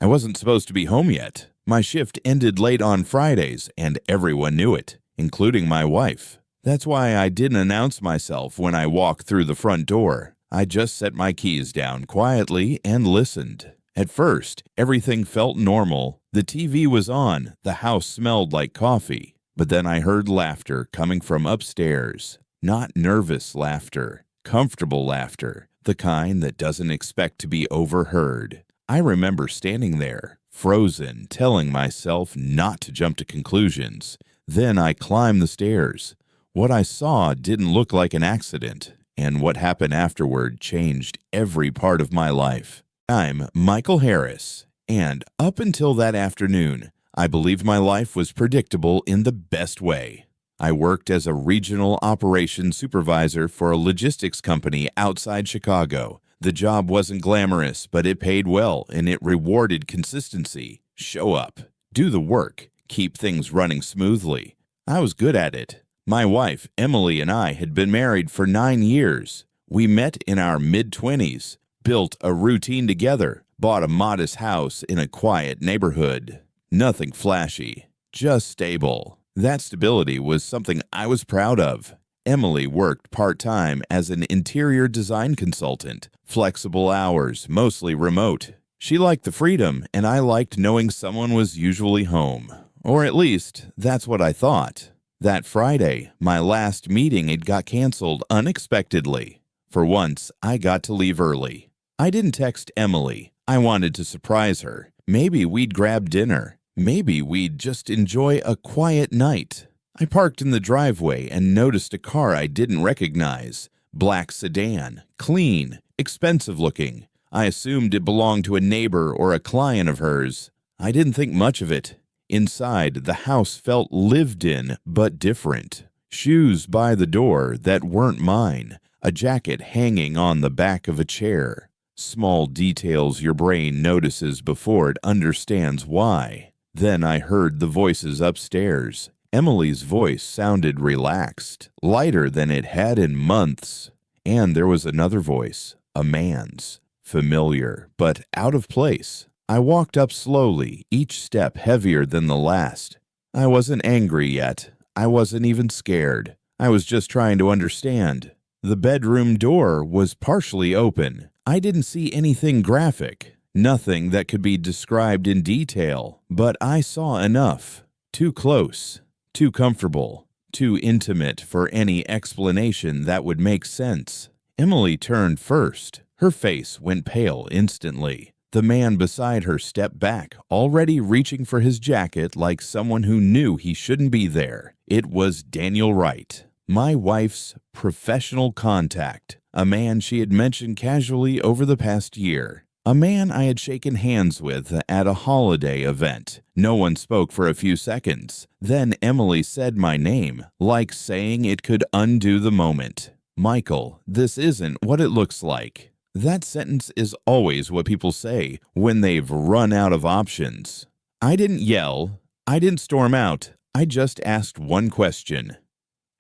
I wasn't supposed to be home yet. My shift ended late on Fridays, and everyone knew it, including my wife. That's why I didn't announce myself when I walked through the front door. I just set my keys down quietly and listened. At first, everything felt normal. The TV was on, the house smelled like coffee. But then I heard laughter coming from upstairs. Not nervous laughter, comfortable laughter, the kind that doesn't expect to be overheard. I remember standing there, frozen, telling myself not to jump to conclusions. Then I climbed the stairs. What I saw didn't look like an accident, and what happened afterward changed every part of my life. I'm Michael Harris, and up until that afternoon, I believed my life was predictable in the best way. I worked as a regional operations supervisor for a logistics company outside Chicago. The job wasn't glamorous, but it paid well, and it rewarded consistency. Show up, do the work, keep things running smoothly. I was good at it. My wife, Emily, and I had been married for 9 years. We met in our mid-20s, built a routine together, bought a modest house in a quiet neighborhood. Nothing flashy, just stable. That stability was something I was proud of. Emily worked part-time as an interior design consultant, flexible hours, mostly remote. She liked the freedom, and I liked knowing someone was usually home. Or at least, that's what I thought. That Friday, my last meeting had got canceled unexpectedly. For once, I got to leave early. I didn't text Emily. I wanted to surprise her. Maybe we'd grab dinner. Maybe we'd just enjoy a quiet night. I parked in the driveway and noticed a car I didn't recognize. Black sedan, clean, expensive looking. I assumed it belonged to a neighbor or a client of hers. I didn't think much of it. Inside, the house felt lived in, but different. Shoes by the door that weren't mine. A jacket hanging on the back of a chair. Small details your brain notices before it understands why. Then I heard the voices upstairs. Emily's voice sounded relaxed, lighter than it had in months. And there was another voice, a man's, familiar, but out of place. I walked up slowly, each step heavier than the last. I wasn't angry yet. I wasn't even scared. I was just trying to understand. The bedroom door was partially open. I didn't see anything graphic, nothing that could be described in detail, but I saw enough. Too close, too comfortable, too intimate for any explanation that would make sense. Emily turned first. Her face went pale instantly. The man beside her stepped back, already reaching for his jacket like someone who knew he shouldn't be there. It was Daniel Wright, my wife's professional contact, a man she had mentioned casually over the past year. A man I had shaken hands with at a holiday event. No one spoke for a few seconds. Then Emily said my name, like saying it could undo the moment. Michael, this isn't what it looks like. That sentence is always what people say when they've run out of options. I didn't yell. I didn't storm out. I just asked one question.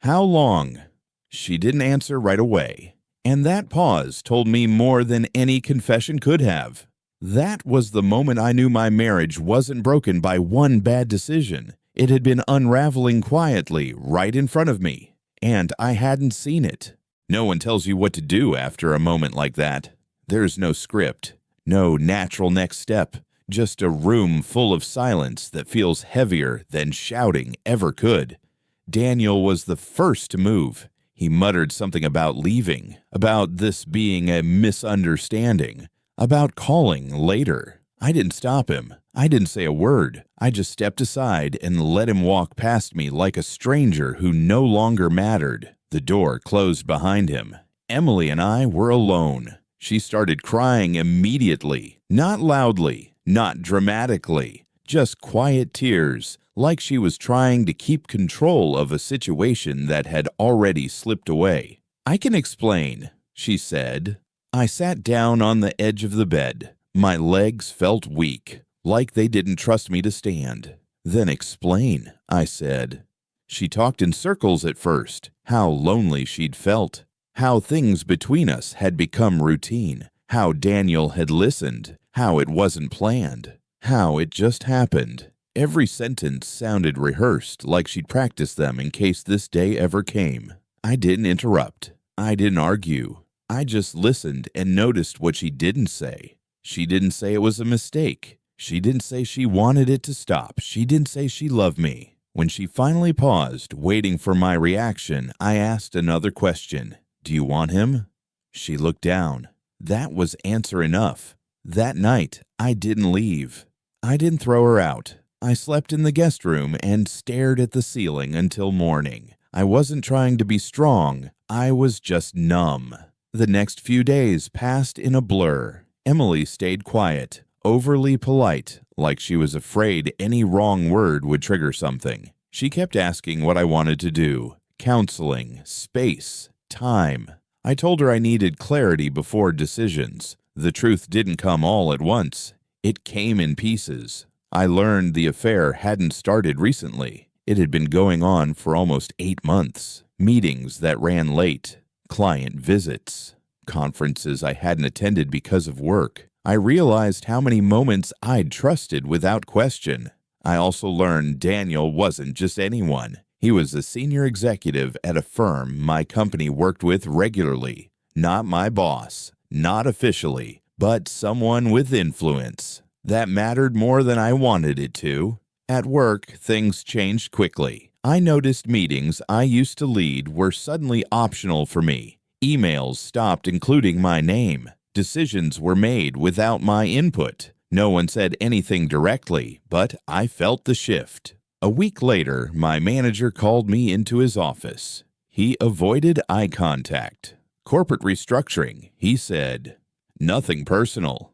How long? She didn't answer right away. And that pause told me more than any confession could have. That was the moment I knew my marriage wasn't broken by one bad decision. It had been unraveling quietly right in front of me, and I hadn't seen it. No one tells you what to do after a moment like that. There's no script, no natural next step, just a room full of silence that feels heavier than shouting ever could. Daniel was the first to move. He muttered something about leaving, about this being a misunderstanding, about calling later. I didn't stop him. I didn't say a word. I just stepped aside and let him walk past me like a stranger who no longer mattered. The door closed behind him. Emily and I were alone. She started crying immediately, not loudly, not dramatically, just quiet tears, like she was trying to keep control of a situation that had already slipped away. I can explain, she said. I sat down on the edge of the bed. My legs felt weak, like they didn't trust me to stand. Then explain, I said. She talked in circles at first, how lonely she'd felt, how things between us had become routine, how Daniel had listened, how it wasn't planned. How it just happened. Every sentence sounded rehearsed, like she'd practiced them in case this day ever came. I didn't interrupt. I didn't argue. I just listened and noticed what she didn't say. She didn't say it was a mistake. She didn't say she wanted it to stop. She didn't say she loved me. When she finally paused, waiting for my reaction, I asked another question. Do you want him? She looked down. That was answer enough. That night, I didn't leave. I didn't throw her out. I slept in the guest room and stared at the ceiling until morning. I wasn't trying to be strong. I was just numb. The next few days passed in a blur. Emily stayed quiet, overly polite, like she was afraid any wrong word would trigger something. She kept asking what I wanted to do. Counseling, space, time. I told her I needed clarity before decisions. The truth didn't come all at once. It came in pieces. I learned the affair hadn't started recently. It had been going on for almost 8 months. Meetings that ran late, client visits, conferences I hadn't attended because of work. I realized how many moments I'd trusted without question. I also learned Daniel wasn't just anyone. He was a senior executive at a firm my company worked with regularly. Not my boss, not officially, but someone with influence. That mattered more than I wanted it to. At work, things changed quickly. I noticed meetings I used to lead were suddenly optional for me. Emails stopped including my name. Decisions were made without my input. No one said anything directly, but I felt the shift. A week later, my manager called me into his office. He avoided eye contact. Corporate restructuring, he said. Nothing personal.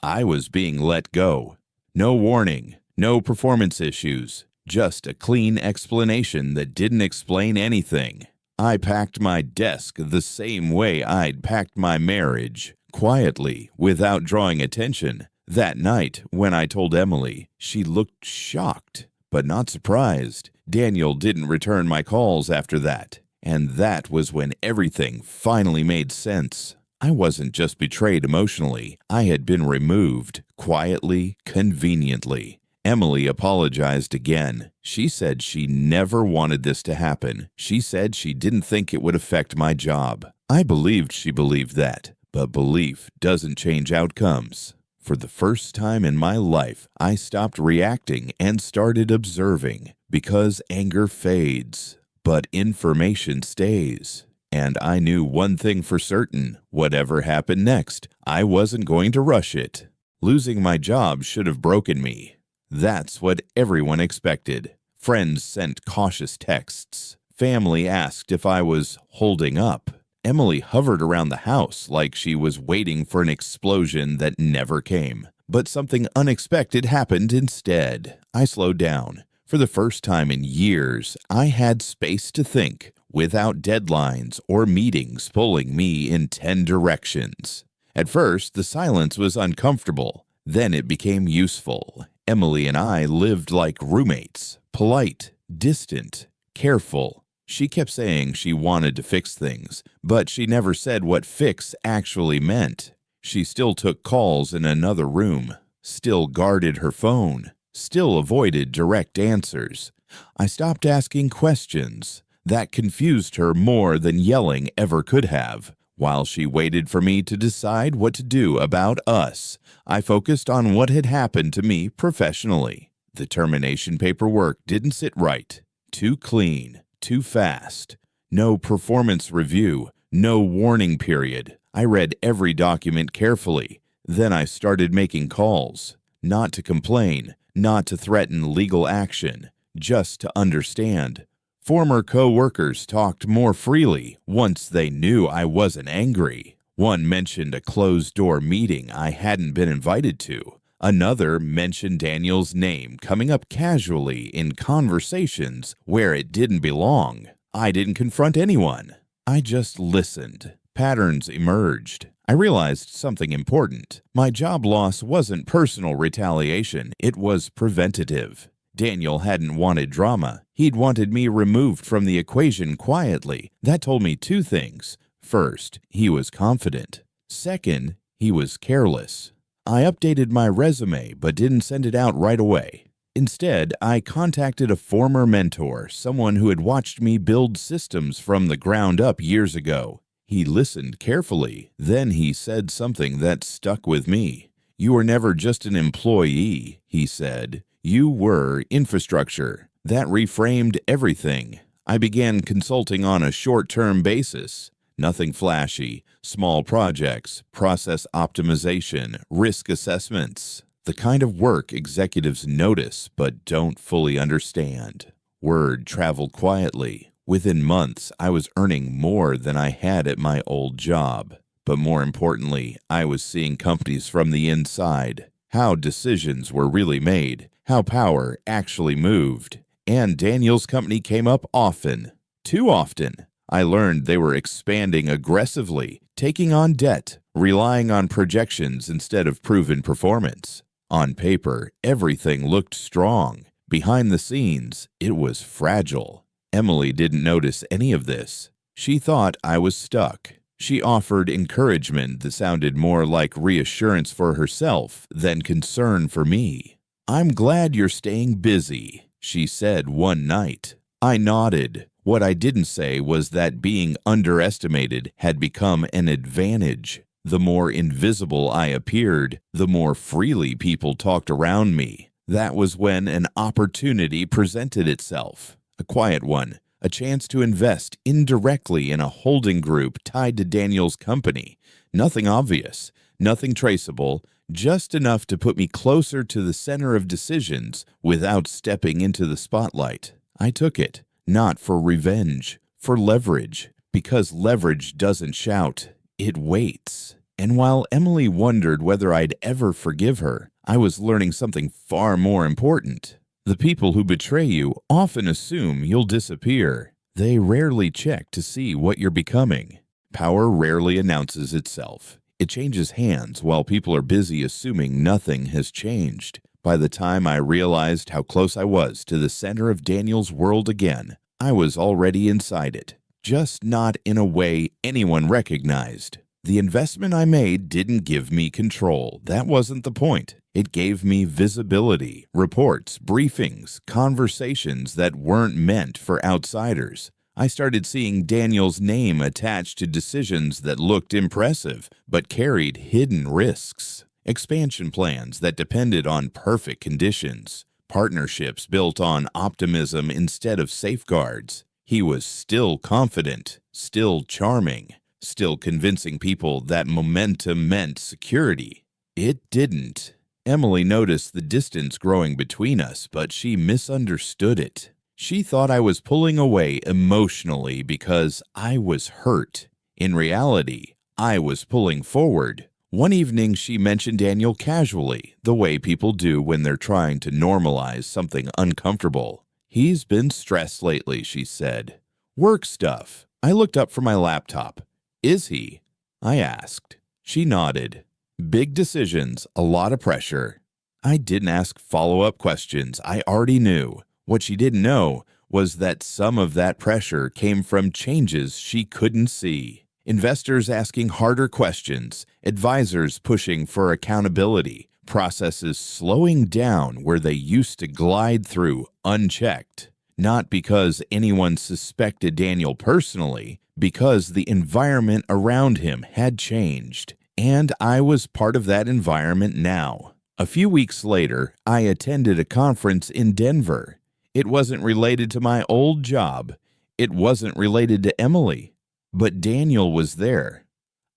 I was being let go. No warning, no performance issues, just a clean explanation that didn't explain anything. I packed my desk the same way I'd packed my marriage, quietly, without drawing attention. That night, when I told Emily, she looked shocked, but not surprised. Daniel didn't return my calls after that, and that was when everything finally made sense. I wasn't just betrayed emotionally. I had been removed, quietly, conveniently. Emily apologized again. She said she never wanted this to happen. She said she didn't think it would affect my job. I believed she believed that, but belief doesn't change outcomes. For the first time in my life, I stopped reacting and started observing, because anger fades, but information stays. And I knew one thing for certain: whatever happened next, I wasn't going to rush it. Losing my job should have broken me. That's what everyone expected. Friends sent cautious texts. Family asked if I was holding up. Emily hovered around the house like she was waiting for an explosion that never came. But something unexpected happened instead. I slowed down. For the first time in years, I had space to think, without deadlines or meetings pulling me in 10 directions. At first, the silence was uncomfortable. Then it became useful. Emily and I lived like roommates, polite, distant, careful. She kept saying she wanted to fix things, but she never said what fix actually meant. She still took calls in another room, still guarded her phone, still avoided direct answers. I stopped asking questions. That confused her more than yelling ever could have. While she waited for me to decide what to do about us, I focused on what had happened to me professionally. The termination paperwork didn't sit right. Too clean, too fast. No performance review, no warning period. I read every document carefully. Then I started making calls. Not to complain, not to threaten legal action, just to understand. Former co-workers talked more freely once they knew I wasn't angry. One mentioned a closed-door meeting I hadn't been invited to. Another mentioned Daniel's name coming up casually in conversations where it didn't belong. I didn't confront anyone. I just listened. Patterns emerged. I realized something important. My job loss wasn't personal retaliation. It was preventative. Daniel hadn't wanted drama. He'd wanted me removed from the equation quietly. That told me 2 things. First, he was confident. Second, he was careless. I updated my resume but didn't send it out right away. Instead, I contacted a former mentor, someone who had watched me build systems from the ground up years ago. He listened carefully, then he said something that stuck with me. "You were never just an employee," he said. "You were infrastructure." That reframed everything. I began consulting on a short-term basis. Nothing flashy, small projects, process optimization, risk assessments. The kind of work executives notice but don't fully understand. Word traveled quietly. Within months, I was earning more than I had at my old job. But more importantly, I was seeing companies from the inside, how decisions were really made, how power actually moved. And Daniel's company came up often. Too often. I learned they were expanding aggressively, taking on debt, relying on projections instead of proven performance. On paper, everything looked strong. Behind the scenes, it was fragile. Emily didn't notice any of this. She thought I was stuck. She offered encouragement that sounded more like reassurance for herself than concern for me. "I'm glad you're staying busy," she said one night. I nodded. What I didn't say was that being underestimated had become an advantage. The more invisible I appeared, the more freely people talked around me. That was when an opportunity presented itself. A quiet one, a chance to invest indirectly in a holding group tied to Daniel's company. Nothing obvious, nothing traceable, just enough to put me closer to the center of decisions without stepping into the spotlight. I took it, not for revenge, for leverage, because leverage doesn't shout, it waits. And while Emily wondered whether I'd ever forgive her, I was learning something far more important. The people who betray you often assume you'll disappear. They rarely check to see what you're becoming. Power rarely announces itself. It changes hands while people are busy assuming nothing has changed. By the time I realized how close I was to the center of Daniel's world again, I was already inside it, just not in a way anyone recognized. The investment I made didn't give me control. That wasn't the point. It gave me visibility, reports, briefings, conversations that weren't meant for outsiders. I started seeing Daniel's name attached to decisions that looked impressive but carried hidden risks. Expansion plans that depended on perfect conditions. Partnerships built on optimism instead of safeguards. He was still confident, still charming, still convincing people that momentum meant security. It didn't. Emily noticed the distance growing between us, but she misunderstood it. She thought I was pulling away emotionally because I was hurt. In reality, I was pulling forward. One evening, she mentioned Daniel casually, the way people do when they're trying to normalize something uncomfortable. "He's been stressed lately," she said. "Work stuff." I looked up from my laptop. "Is he?" I asked. She nodded. "Big decisions, a lot of pressure." I didn't ask follow-up questions. I already knew. What she didn't know was that some of that pressure came from changes she couldn't see. Investors asking harder questions, advisors pushing for accountability, processes slowing down where they used to glide through unchecked. Not because anyone suspected Daniel personally, because the environment around him had changed. And I was part of that environment now. A few weeks later, I attended a conference in Denver. It wasn't related to my old job. It wasn't related to Emily. But Daniel was there.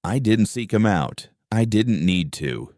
I didn't seek him out. I didn't need to.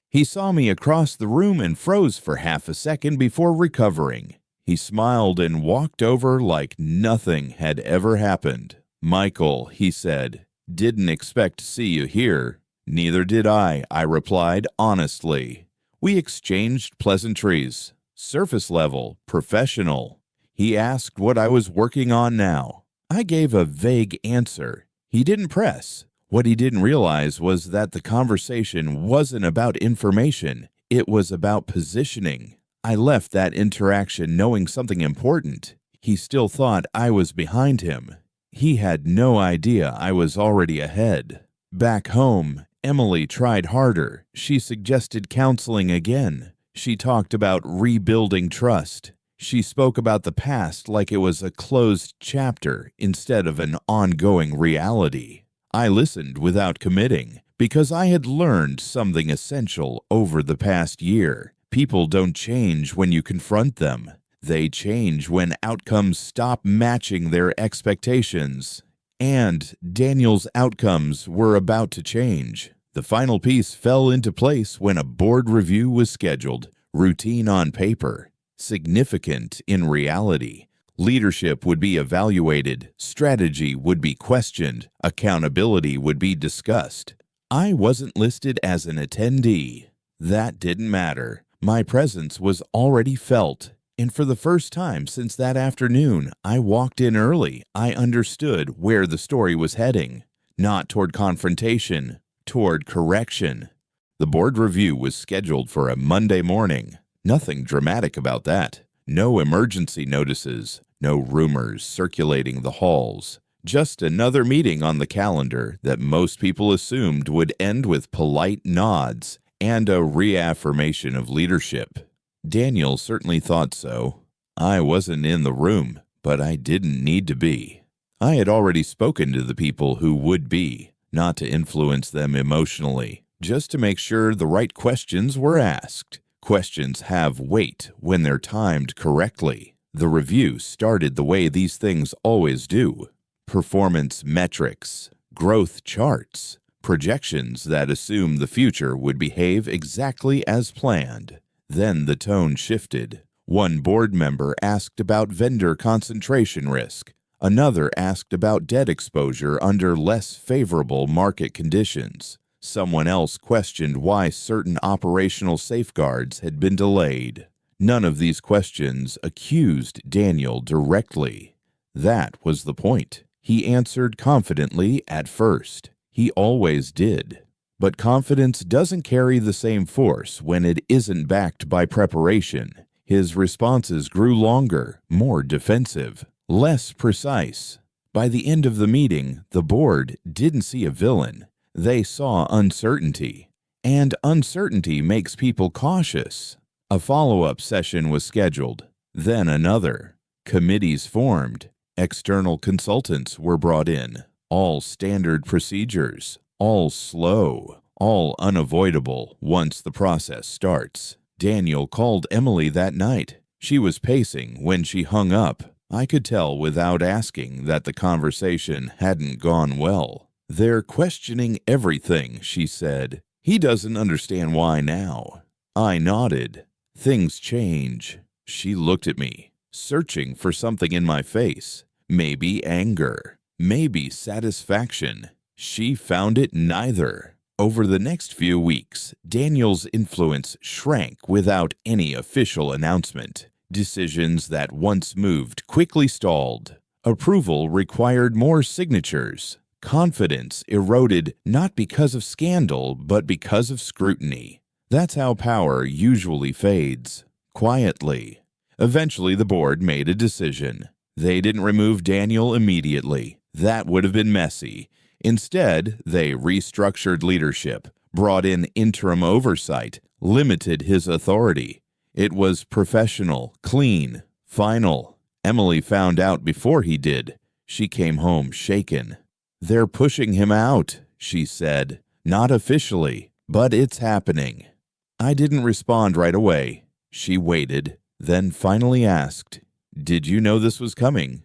He saw me across the room and froze for half a second before recovering. He smiled and walked over like nothing had ever happened. "Michael," he said, "didn't expect to see you here." "Neither did I replied honestly. We exchanged pleasantries, surface level, professional. He asked what I was working on now. I gave a vague answer. He didn't press. What he didn't realize was that the conversation wasn't about information. It was about positioning. I left that interaction knowing something important. He still thought I was behind him. He had no idea I was already ahead. Back home, Emily tried harder. She suggested counseling again. She talked about rebuilding trust. She spoke about the past like it was a closed chapter instead of an ongoing reality. I listened without committing because I had learned something essential over the past year. People don't change when you confront them. They change when outcomes stop matching their expectations. And Daniel's outcomes were about to change. The final piece fell into place when a board review was scheduled, routine on paper, significant in reality. Leadership would be evaluated, strategy would be questioned, accountability would be discussed. I wasn't listed as an attendee. That didn't matter. My presence was already felt. And for the first time since that afternoon, I walked in early. I understood where the story was heading. Not toward confrontation, toward correction. The board review was scheduled for a Monday morning. Nothing dramatic about that. No emergency notices, no rumors circulating the halls. Just another meeting on the calendar that most people assumed would end with polite nods and a reaffirmation of leadership. Daniel certainly thought so. I wasn't in the room, but I didn't need to be. I had already spoken to the people who would be, not to influence them emotionally, just to make sure the right questions were asked. Questions have weight when they're timed correctly. The review started the way these things always do. Performance metrics, growth charts, projections that assume the future would behave exactly as planned. Then the tone shifted. One board member asked about vendor concentration risk. Another asked about debt exposure under less favorable market conditions. Someone else questioned why certain operational safeguards had been delayed. None of these questions accused Daniel directly. That was the point. He answered confidently at first. He always did. But confidence doesn't carry the same force when it isn't backed by preparation. His responses grew longer, more defensive, less precise. By the end of the meeting, the board didn't see a villain. They saw uncertainty. And uncertainty makes people cautious. A follow-up session was scheduled, then another. Committees formed. External consultants were brought in. All standard procedures. All slow, all unavoidable once the process starts. Daniel called Emily that night. She was pacing when she hung up. I could tell without asking that the conversation hadn't gone well. "They're questioning everything," she said. "He doesn't understand why now." I nodded. "Things change." She looked at me, searching for something in my face. Maybe anger, maybe satisfaction. She found it neither. Over the next few weeks, Daniel's influence shrank without any official announcement. Decisions that once moved quickly stalled. Approval required more signatures. Confidence eroded not because of scandal, but because of scrutiny. That's how power usually fades, quietly. Eventually, the board made a decision. They didn't remove Daniel immediately. That would have been messy. Instead, they restructured leadership, brought in interim oversight, limited his authority. It was professional, clean, final. Emily found out before he did. She came home shaken. "They're pushing him out," she said. "Not officially, but it's happening." I didn't respond right away. She waited, then finally asked, "Did you know this was coming?"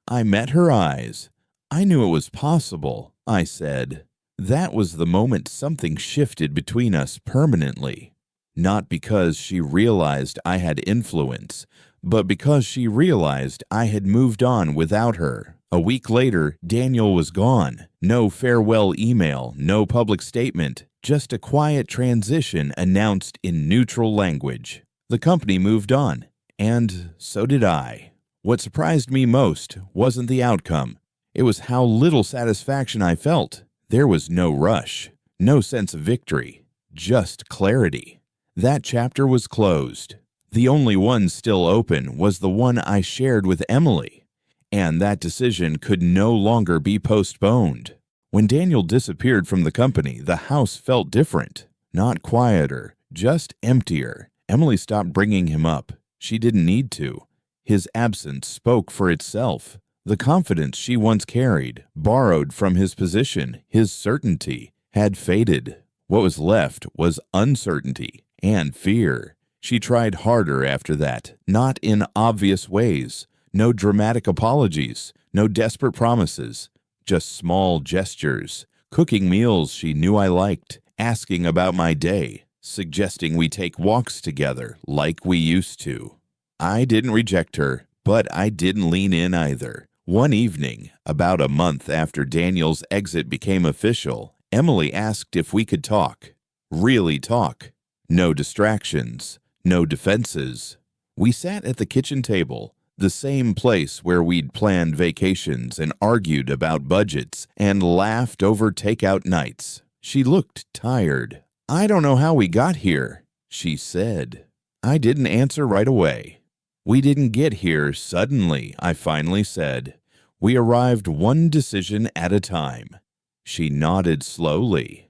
I met her eyes. "I knew it was possible," I said. That was the moment something shifted between us permanently. Not because she realized I had influence, but because she realized I had moved on without her. A week later, Daniel was gone. No farewell email, no public statement, just a quiet transition announced in neutral language. The company moved on, and so did I. What surprised me most wasn't the outcome. It was how little satisfaction I felt. There was no rush, no sense of victory, just clarity. That chapter was closed. The only one still open was the one I shared with Emily, and that decision could no longer be postponed. When Daniel disappeared from the company, the house felt different. Not quieter, just emptier. Emily stopped bringing him up. She didn't need to. His absence spoke for itself. The confidence she once carried, borrowed from his position, his certainty, had faded. What was left was uncertainty and fear. She tried harder after that, not in obvious ways. No dramatic apologies, no desperate promises, just small gestures, cooking meals she knew I liked, asking about my day, suggesting we take walks together like we used to. I didn't reject her, but I didn't lean in either. One evening, about a month after Daniel's exit became official, Emily asked if we could talk. Really talk. No distractions, no defenses. We sat at the kitchen table, the same place where we'd planned vacations and argued about budgets and laughed over takeout nights. She looked tired. "I don't know how we got here," she said. I didn't answer right away. "We didn't get here suddenly," I finally said. "We arrived one decision at a time." She nodded slowly.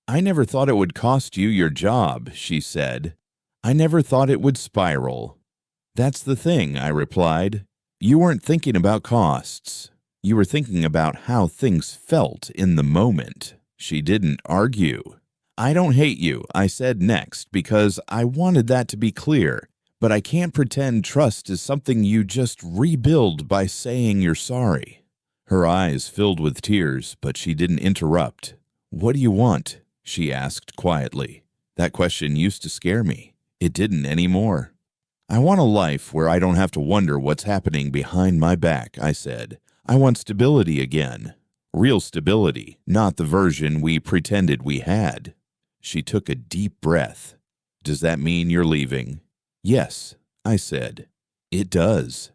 "I never thought it would cost you your job," she said. "I never thought it would spiral." "That's the thing," I replied. "You weren't thinking about costs. You were thinking about how things felt in the moment." She didn't argue. "I don't hate you," I said next, because I wanted that to be clear. "But I can't pretend trust is something you just rebuild by saying you're sorry." Her eyes filled with tears, but she didn't interrupt. "What do you want?" she asked quietly. That question used to scare me. It didn't anymore. "I want a life where I don't have to wonder what's happening behind my back," I said. "I want stability again. Real stability, not the version we pretended we had." She took a deep breath. "Does that mean you're leaving?" "Yes," I said. "It does."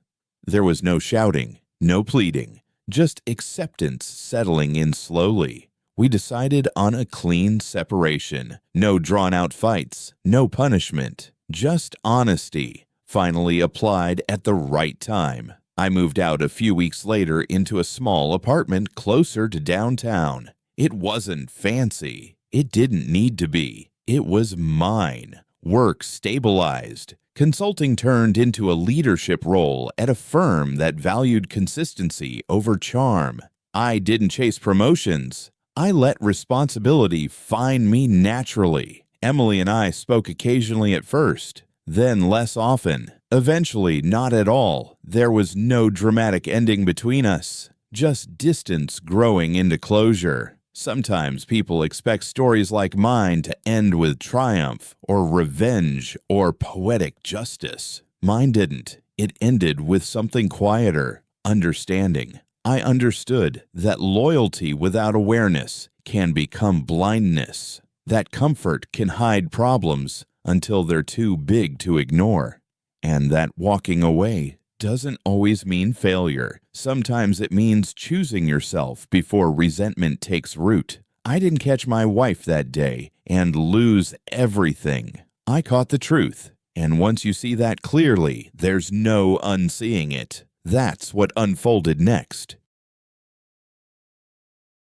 There was no shouting, no pleading, just acceptance settling in slowly. We decided on a clean separation. No drawn-out fights, no punishment, just honesty, finally applied at the right time. I moved out a few weeks later into a small apartment closer to downtown. It wasn't fancy. It didn't need to be. It was mine. Work stabilized. Consulting turned into a leadership role at a firm that valued consistency over charm. I didn't chase promotions. I let responsibility find me naturally. Emily and I spoke occasionally at first, then less often. Eventually, not at all. There was no dramatic ending between us, just distance growing into closure. Sometimes people expect stories like mine to end with triumph or revenge or poetic justice. Mine didn't. It ended with something quieter, understanding. I understood that loyalty without awareness can become blindness, that comfort can hide problems until they're too big to ignore, and that walking away doesn't always mean failure. Sometimes it means choosing yourself before resentment takes root. I didn't catch my wife that day and lose everything. I caught the truth, and once you see that clearly, there's no unseeing it. That's what unfolded next.